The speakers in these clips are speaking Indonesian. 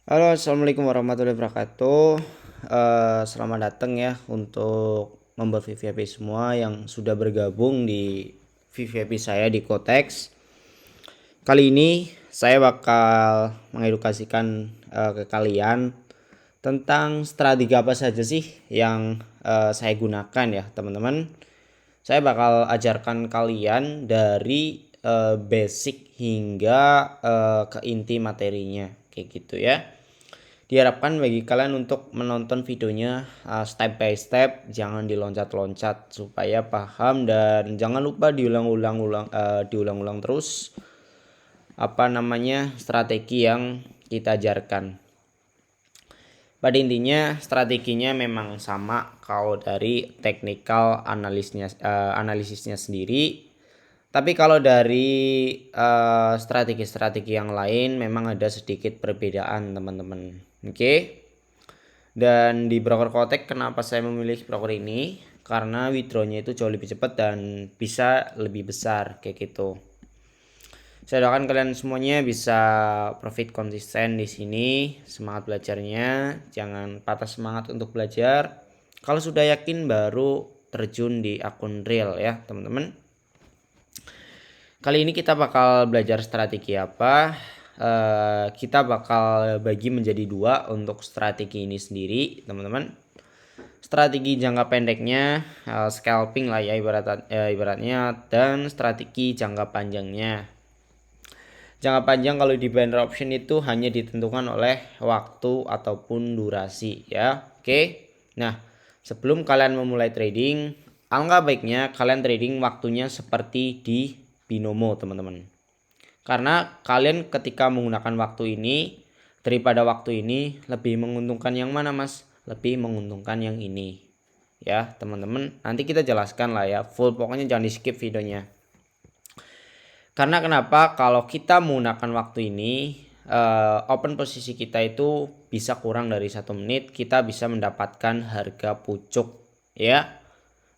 Halo, assalamualaikum warahmatullahi wabarakatuh. Selamat datang ya untuk member VVIP semua yang sudah bergabung di VVIP saya di Kotex. Kali ini saya bakal mengedukasikan ke kalian tentang strategi apa saja sih yang saya gunakan ya teman-teman. Saya bakal ajarkan kalian dari basic hingga ke inti materinya kayak gitu ya. Diharapkan bagi kalian untuk menonton videonya step by step, jangan diloncat-loncat supaya paham, dan jangan lupa diulang-ulang terus strategi yang kita ajarkan. Pada intinya strateginya memang sama kalau dari technical analisisnya sendiri. Tapi kalau dari strategi-strategi yang lain memang ada sedikit perbedaan teman-teman. Oke. Dan di broker Kotek kenapa saya memilih broker ini? Karena withdrawnya itu jauh lebih cepat dan bisa lebih besar kayak gitu. Saya doakan kalian semuanya bisa profit konsisten di sini. Semangat belajarnya, jangan patah semangat untuk belajar. Kalau sudah yakin baru terjun di akun real ya, teman-teman. Kali ini kita bakal belajar strategi apa? Kita bakal bagi menjadi dua untuk strategi ini sendiri, teman-teman. Strategi jangka pendeknya scalping lah ya ibaratnya, dan strategi jangka panjangnya. Jangka panjang kalau di binary option itu hanya ditentukan oleh waktu ataupun durasi ya. Oke. Nah, sebelum kalian memulai trading, alangkah baiknya kalian trading waktunya seperti di binomo, teman-teman. Karena kalian ketika menggunakan waktu ini daripada waktu ini, lebih menguntungkan yang mana, Mas? Lebih menguntungkan yang ini. Ya, teman-teman, nanti kita jelaskan lah ya, full, pokoknya jangan di skip videonya. Karena kenapa? Kalau kita menggunakan waktu ini, open posisi kita itu bisa kurang dari 1 menit, kita bisa mendapatkan harga pucuk ya.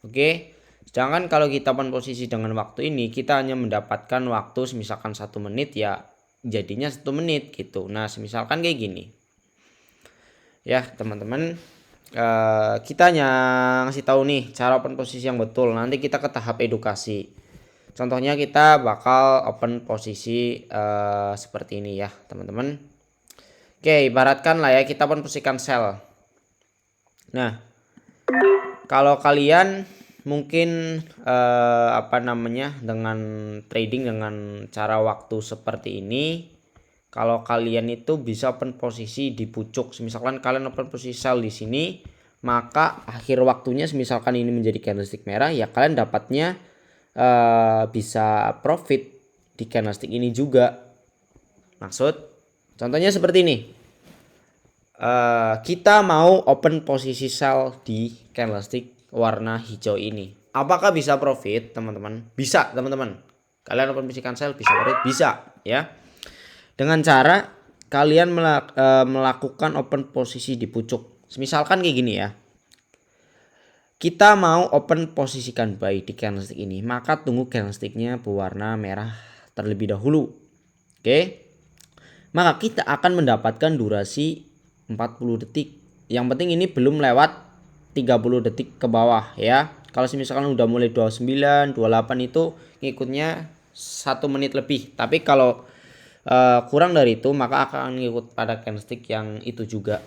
Oke. Sedangkan kalau kita open posisi dengan waktu ini, kita hanya mendapatkan waktu misalkan 1 menit ya, jadinya 1 menit gitu. Nah, misalkan kayak gini ya teman-teman, kita hanya ngasih tahu nih cara open posisi yang betul. Nanti kita ke tahap edukasi. Contohnya kita bakal open posisi seperti ini ya teman-teman. Oke, ibaratkan lah ya kita open posisikan sell. Nah, kalau kalian mungkin dengan trading dengan cara waktu seperti ini, kalau kalian itu bisa open posisi di pucuk. Misalkan kalian open posisi sell di sini, maka akhir waktunya misalkan ini menjadi candlestick merah ya, kalian dapatnya bisa profit di candlestick ini juga. Maksud contohnya seperti ini, kita mau open posisi sell di candlestick warna hijau ini, apakah bisa profit teman-teman? Bisa teman-teman, kalian open posisi sell bisa profit, bisa ya, dengan cara kalian melakukan open posisi di pucuk. Misalkan kayak gini ya, kita mau open posisikan buy di candlestick ini, maka tunggu candlesticknya berwarna merah terlebih dahulu. Oke. Maka kita akan mendapatkan durasi 40 detik. Yang penting ini belum lewat 30 detik ke bawah ya. Kalau misalkan udah mulai 29, 28 itu ngikutnya 1 menit lebih. Tapi kalau kurang dari itu maka akan ngikut pada candlestick yang itu juga.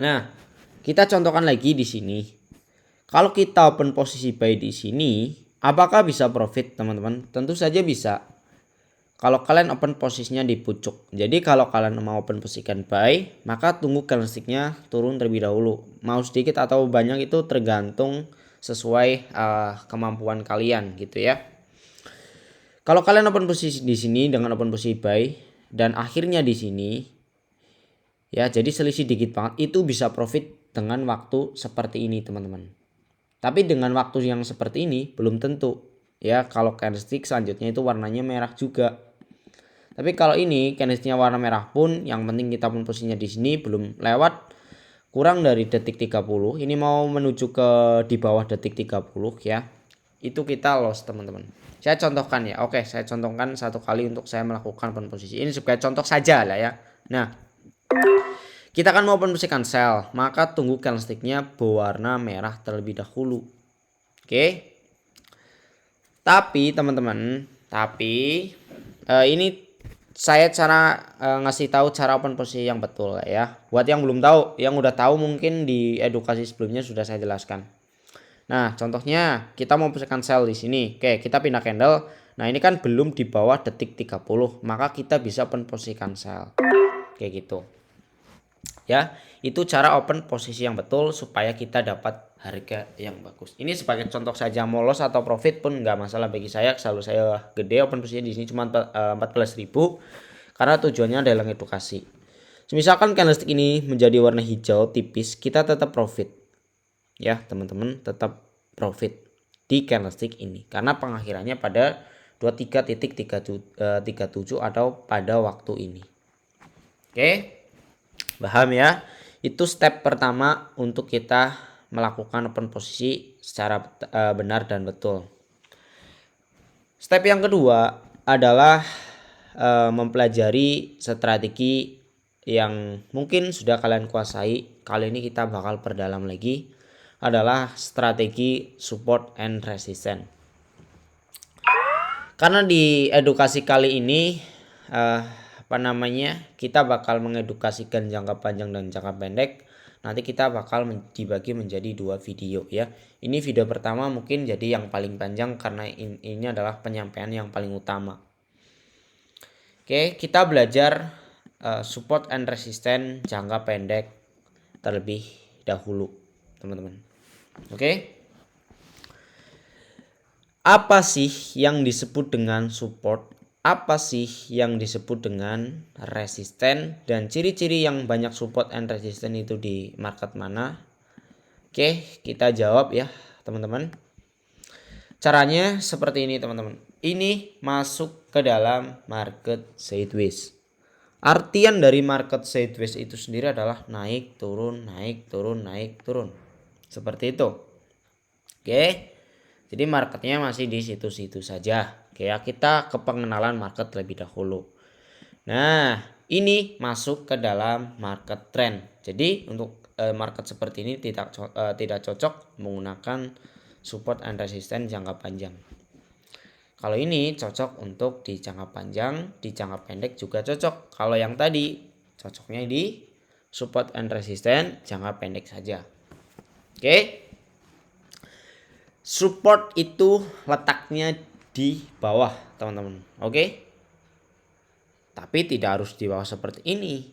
Nah, kita contohkan lagi di sini. Kalau kita open posisi buy di sini, apakah bisa profit teman-teman? Tentu saja bisa. Kalau kalian open posisinya di pucuk. Jadi kalau kalian mau open posisikan buy, maka tunggu candlesticknya turun terlebih dahulu. Mau sedikit atau banyak itu tergantung sesuai kemampuan kalian gitu ya. Kalau kalian open posisi di sini dengan open posisi buy dan akhirnya di sini ya, jadi selisih dikit banget, itu bisa profit dengan waktu seperti ini teman-teman. Tapi dengan waktu yang seperti ini belum tentu ya, kalau candlestick selanjutnya itu warnanya merah juga. Tapi kalau ini candlesticknya warna merah pun, yang penting kita pun posisinya di sini belum lewat kurang dari detik 30. Ini mau menuju ke di bawah detik 30 ya. Itu kita loss teman-teman. Saya contohkan ya. Oke, saya contohkan satu kali untuk saya melakukan open posisi. Ini sebagai contoh saja lah ya. Nah, Kita akan mau open posisi cancel, maka tunggu candlesticknya berwarna merah terlebih dahulu. Oke. Tapi teman-teman, ini saya ngasih tahu cara open posisi yang betul ya. Buat yang belum tahu, yang udah tahu mungkin di edukasi sebelumnya sudah saya jelaskan. Nah, contohnya kita mau posisikan sell di sini. Oke, kita pindah candle. Nah, ini kan belum di bawah detik 30, maka kita bisa open posisikan sell. Kayak gitu. Ya, itu cara open posisi yang betul supaya kita dapat harga yang bagus. Ini sebagai contoh saja, mau loss atau profit pun nggak masalah bagi saya. Selalu saya gede open posisinya di sini cuma 14.000 karena tujuannya adalah edukasi. Misalkan candlestick ini menjadi warna hijau tipis, kita tetap profit. Ya, teman-teman, tetap profit di candlestick ini karena pengakhirannya pada 23.37 atau pada waktu ini. Oke. Paham ya? Itu step pertama untuk kita melakukan open posisi secara benar dan betul. Step yang kedua adalah mempelajari strategi yang mungkin sudah kalian kuasai. Kali ini kita bakal perdalam lagi, adalah strategi support and resistance. Karena di edukasi kali ini kita bakal mengedukasikan jangka panjang dan jangka pendek. Nanti kita bakal dibagi menjadi 2 video ya. Ini video pertama mungkin jadi yang paling panjang karena ini adalah penyampaian yang paling utama. Oke, kita belajar support and resistance jangka pendek terlebih dahulu, teman-teman. Oke. Apa sih yang disebut dengan support? Apa sih yang disebut dengan resisten, dan ciri-ciri yang banyak support and resisten itu di market mana? Oke, kita jawab ya teman-teman. Caranya seperti ini teman-teman. Ini masuk ke dalam market sideways. Artian dari market sideways itu sendiri adalah naik turun naik turun naik turun, seperti itu. Oke, jadi marketnya masih di situ-situ saja. Oke ya, kita ke pengenalan market terlebih dahulu. Nah, ini masuk ke dalam market trend. Jadi untuk market seperti ini tidak cocok menggunakan support and resistance jangka panjang. Kalau ini cocok untuk di jangka panjang, di jangka pendek juga cocok. Kalau yang tadi cocoknya di support and resistance jangka pendek saja. Oke. Support itu letaknya di bawah, teman-teman. Oke. Tapi tidak harus di bawah seperti ini.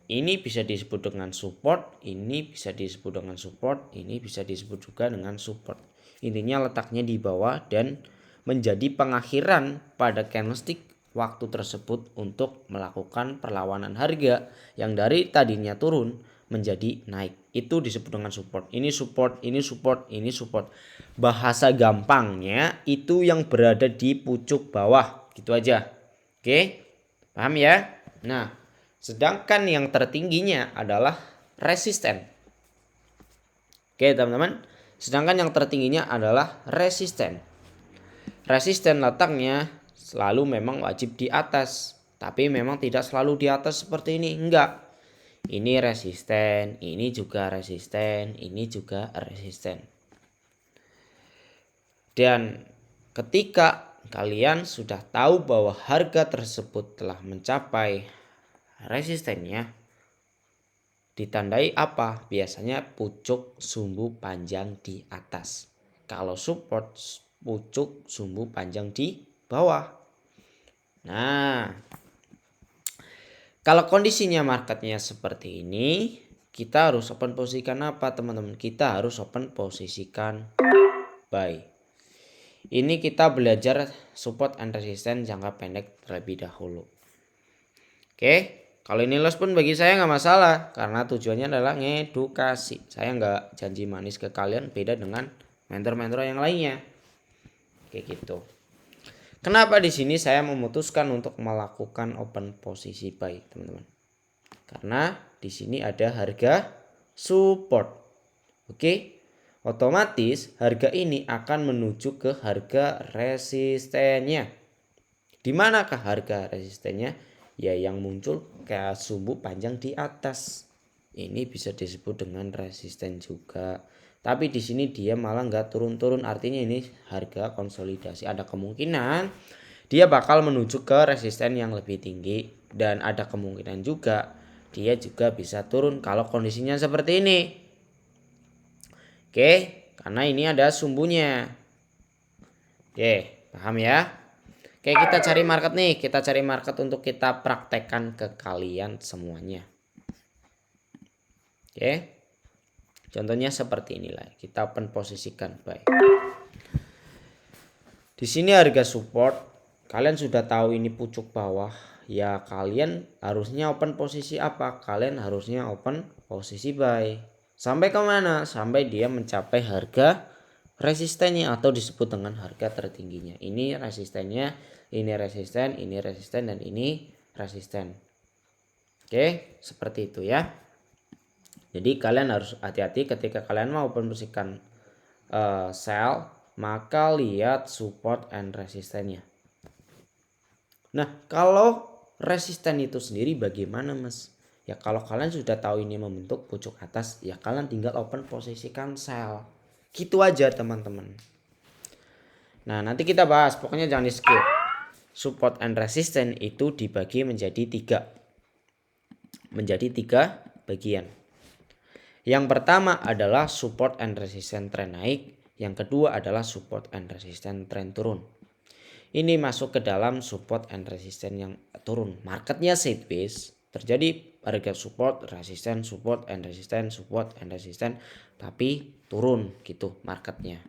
Ini bisa disebut dengan support, ini bisa disebut dengan support, ini bisa disebut juga dengan support. Intinya letaknya di bawah dan menjadi pengakhiran pada candlestick waktu tersebut untuk melakukan perlawanan harga yang dari tadinya turun menjadi naik. Itu disebut dengan support. Ini support, ini support, ini support. Bahasa gampangnya itu yang berada di pucuk bawah, gitu aja. Oke, paham ya? Nah, sedangkan yang tertingginya adalah resisten. Oke teman-teman, sedangkan yang tertingginya adalah resisten. Resisten letaknya selalu memang wajib di atas, tapi memang tidak selalu di atas seperti ini, enggak. Ini resisten, ini juga resisten, ini juga resisten. Dan ketika kalian sudah tahu bahwa harga tersebut telah mencapai resistennya, ditandai apa? Biasanya pucuk sumbu panjang di atas. Kalau support, pucuk sumbu panjang di bawah. Nah, kalau kondisinya marketnya seperti ini, kita harus open posisikan apa teman-teman? Kita harus open posisikan buy. Ini kita belajar support and resistance jangka pendek terlebih dahulu. Oke, kalau ini loss pun bagi saya nggak masalah karena tujuannya adalah ngedukasi. Saya nggak janji manis ke kalian, beda dengan mentor-mentor yang lainnya. Kayak gitu. Kenapa di sini saya memutuskan untuk melakukan open posisi buy, teman-teman? Karena di sini ada harga support. Oke. Otomatis harga ini akan menuju ke harga resistennya. Di manakah harga resistennya? ya yang muncul kayak sumbu panjang di atas. Ini bisa disebut dengan resisten juga. Tapi di sini dia malah nggak turun-turun, artinya ini harga konsolidasi. Ada kemungkinan dia bakal menuju ke resisten yang lebih tinggi, dan ada kemungkinan juga dia juga bisa turun kalau kondisinya seperti ini. Oke, karena ini ada sumbunya. Oke, paham ya? Oke, kita cari market nih. Kita cari market untuk kita praktekkan ke kalian semuanya. Oke. Contohnya seperti inilah. Kita open posisikan buy. Di sini harga support. Kalian sudah tahu ini pucuk bawah. Ya, kalian harusnya open posisi apa? Kalian harusnya open posisi buy. Sampai kemana? Sampai dia mencapai harga resistennya atau disebut dengan harga tertingginya. Ini resistennya, ini resisten, ini resisten, dan ini resisten. Oke, seperti itu ya. Jadi kalian harus hati-hati ketika kalian mau posisikan sell, maka lihat support and resistennya. Nah, kalau resisten itu sendiri bagaimana, Mas? Ya kalau kalian sudah tahu ini membentuk pucuk atas, ya kalian tinggal open posisikan sell. Gitu aja teman-teman. Nah, nanti kita bahas, pokoknya jangan di skip. Support and resistance itu dibagi menjadi tiga bagian. Yang pertama adalah support and resistance tren naik, yang kedua adalah support and resistance tren turun. Ini masuk ke dalam support and resistance yang turun. Marketnya sideways, terjadi harga support, resistance, support and resistance, support and resistance, tapi turun gitu marketnya.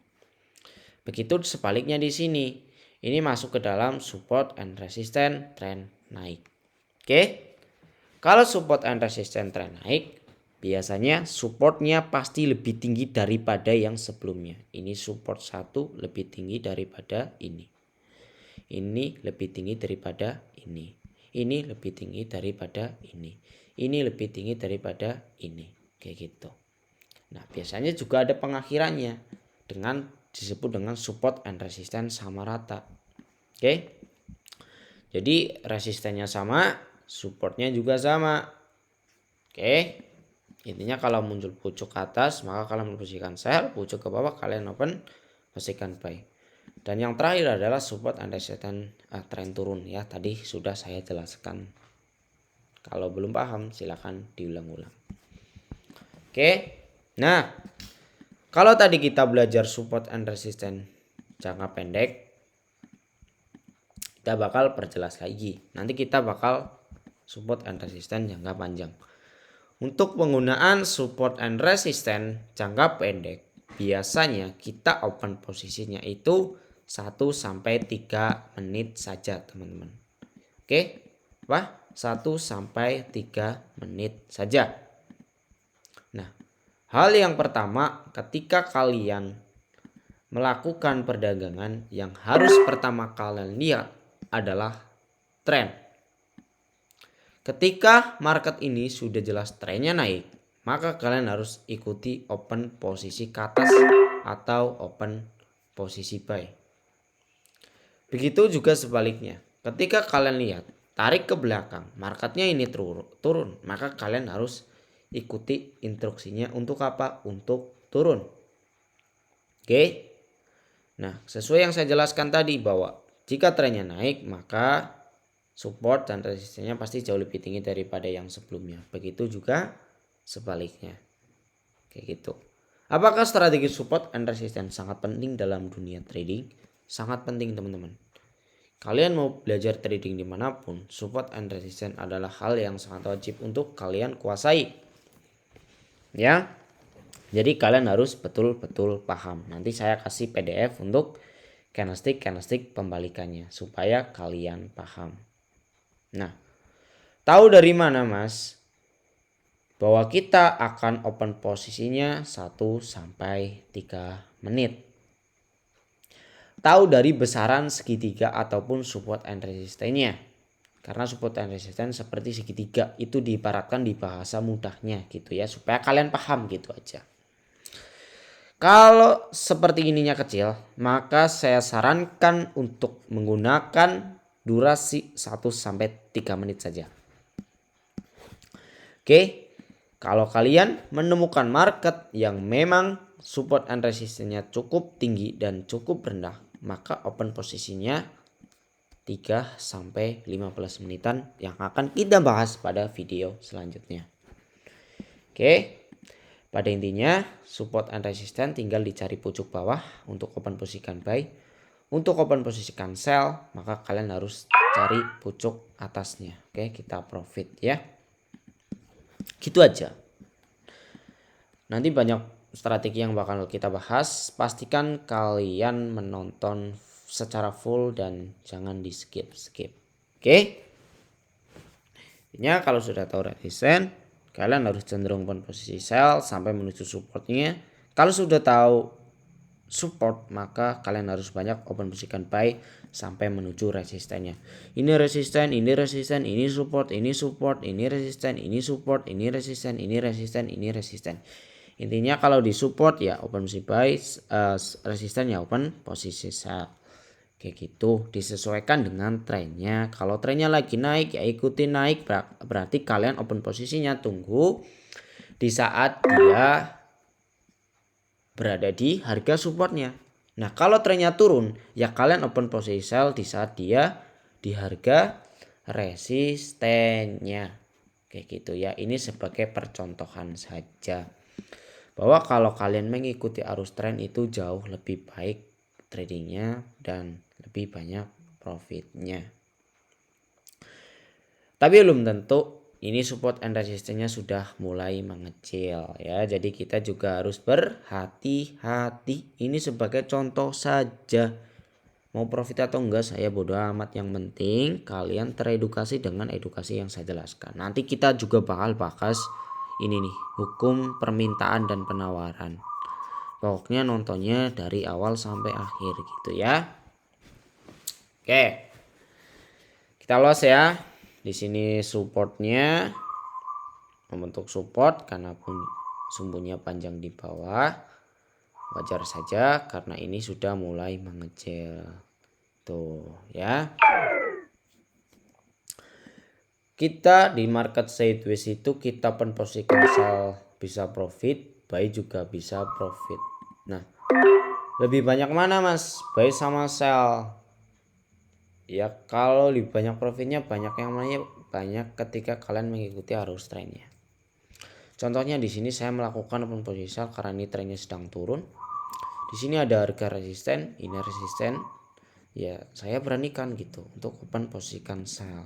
Begitu sebaliknya di sini. Ini masuk ke dalam support and resistance tren naik. Oke. Kalau support and resistance tren naik, biasanya supportnya pasti lebih tinggi daripada yang sebelumnya. Ini support 1 lebih tinggi daripada ini. Ini lebih tinggi daripada ini. Ini lebih tinggi daripada ini. Ini lebih tinggi daripada ini. Kayak gitu. Nah, biasanya juga ada pengakhirannya dengan disebut dengan support and resistance sama rata. Oke. Jadi resistennya sama, supportnya juga sama. Oke. Intinya kalau muncul pucuk ke atas, maka kalian memposisikan sell, pucuk ke bawah kalian open posisikan buy. Dan yang terakhir adalah support and resistance tren turun ya. Tadi sudah saya jelaskan. Kalau belum paham silahkan diulang-ulang. Oke. Nah, kalau tadi kita belajar support and resistance jangka pendek, kita bakal perjelas lagi. Nanti kita bakal support and resistance jangka panjang. Untuk penggunaan support and resistance jangka pendek, biasanya kita open posisinya itu 1-3 menit saja, teman-teman. Oke? 1-3 menit saja. Nah, hal yang pertama ketika kalian melakukan perdagangan, yang harus pertama kalian lihat adalah tren. Ketika market ini sudah jelas trennya naik, maka kalian harus ikuti open posisi ke atas atau open posisi buy. Begitu juga sebaliknya. Ketika kalian lihat tarik ke belakang, marketnya ini turun, maka kalian harus ikuti instruksinya untuk apa? Untuk turun. Oke. Nah, sesuai yang saya jelaskan tadi bahwa jika trennya naik, maka support dan resistennya pasti jauh lebih tinggi daripada yang sebelumnya. Begitu juga sebaliknya. Kayak gitu. Apakah strategi support and resistance sangat penting dalam dunia trading? Sangat penting, teman-teman. Kalian mau belajar trading dimanapun, support and resistance adalah hal yang sangat wajib untuk kalian kuasai. Ya. Jadi kalian harus betul-betul paham. Nanti saya kasih PDF untuk candlestick pembalikannya supaya kalian paham. Nah, tahu dari mana, Mas, bahwa kita akan open posisinya 1-3 menit? Tahu dari besaran segitiga ataupun support and resistance-nya. Karena support and resistance seperti segitiga, itu diibaratkan di bahasa mudahnya gitu ya, supaya kalian paham gitu aja. Kalau seperti ininya kecil, maka saya sarankan untuk menggunakan durasi 1-3 menit saja. Oke, kalau kalian menemukan market yang memang support and resistance-nya cukup tinggi dan cukup rendah, maka open posisinya 3-15 menitan yang akan kita bahas pada video selanjutnya. Oke, pada intinya support and resistance tinggal dicari pucuk bawah untuk open posisikan buy. Untuk open posisikan sell, maka kalian harus cari pucuk atasnya. Oke, kita profit ya. Gitu aja. Nanti banyak strategi yang bakal kita bahas. Pastikan kalian menonton secara full dan jangan di skip. Oke. Intinya kalau sudah tahu resisten, kalian harus cenderung open posisi sell sampai menuju supportnya. Kalau sudah tahu support, maka kalian harus banyak open posisikan buy sampai menuju resistennya. Ini resisten, ini resisten, ini support, ini support, ini resisten, ini support, ini resisten, ini resisten, ini resisten. Intinya kalau di support ya open posisi buy, resisten ya open posisi sell. Kayak gitu, disesuaikan dengan trennya. Kalau trennya lagi naik ya ikuti naik, berarti kalian open posisinya tunggu di saat dia berada di harga supportnya. Nah kalau trennya turun ya kalian open posisi sell di saat dia di harga resistennya. Kayak gitu ya, ini sebagai percontohan saja. Bahwa kalau kalian mengikuti arus tren itu jauh lebih baik tradingnya dan lebih banyak profitnya. Tapi belum tentu ini support and resistance-nya sudah mulai mengecil ya. Jadi kita juga harus berhati-hati. Ini sebagai contoh saja. Mau profit atau enggak saya bodoh amat, yang penting kalian teredukasi dengan edukasi yang saya jelaskan. Nanti kita juga bakal bahas ini nih, hukum permintaan dan penawaran. Pokoknya nontonnya dari awal sampai akhir gitu ya. Oke. Kita los ya. Di sini supportnya membentuk support karena sumbunya panjang di bawah. Wajar saja karena ini sudah mulai mengecil. Tuh ya. Kita di market sideways itu kita pen posisikan sell bisa profit, buy juga bisa profit. Nah, lebih banyak mana mas? Buy sama sell? Ya kalau lebih banyak profitnya banyak yang namanya banyak ketika kalian mengikuti arus trennya. Contohnya di sini saya melakukan open posisi sell karena ini trennya sedang turun. Di sini ada harga resisten, ini resisten. Ya saya beranikan gitu untuk open posisikan sell.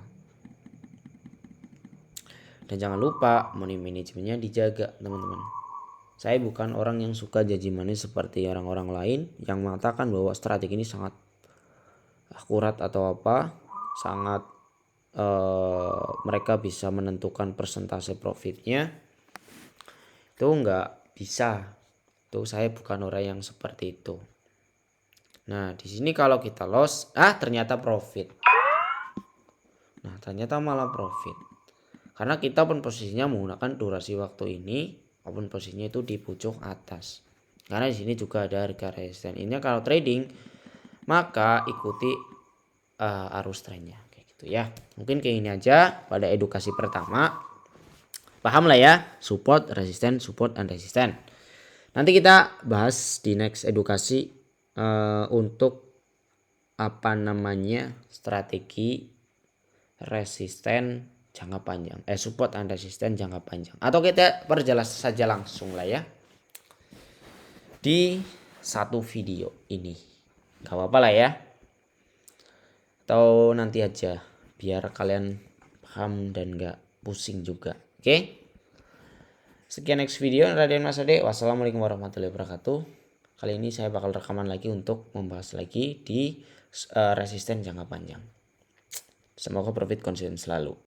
Dan jangan lupa money manajemennya dijaga teman-teman. Saya bukan orang yang suka janji manis seperti orang-orang lain yang mengatakan bahwa strategi ini sangat akurat atau apa, sangat mereka bisa menentukan persentase profitnya. Itu nggak bisa. Tuh saya bukan orang yang seperti itu. Nah di sini kalau kita loss, ternyata profit. Nah ternyata malah profit. Karena kita open posisinya menggunakan durasi waktu ini, open posisinya itu di pucuk atas. Karena di sini juga ada harga resisten. Ini kalau trading maka ikuti arus trennya kayak gitu ya. Mungkin kayak ini aja pada edukasi pertama. Paham lah ya, support, resisten, support, and resisten. Nanti kita bahas di next edukasi untuk apa namanya strategi resisten jangka panjang, support and resisten jangka panjang, atau kita perjelas saja langsung lah ya di satu video ini, gak apa-apa lah ya, atau nanti aja biar kalian paham dan gak pusing juga. Oke? Sekian next video, Raden Mas Ade. Wassalamualaikum warahmatullahi wabarakatuh. Kali ini saya bakal rekaman lagi untuk membahas lagi di resisten jangka panjang. Semoga profit konsisten selalu.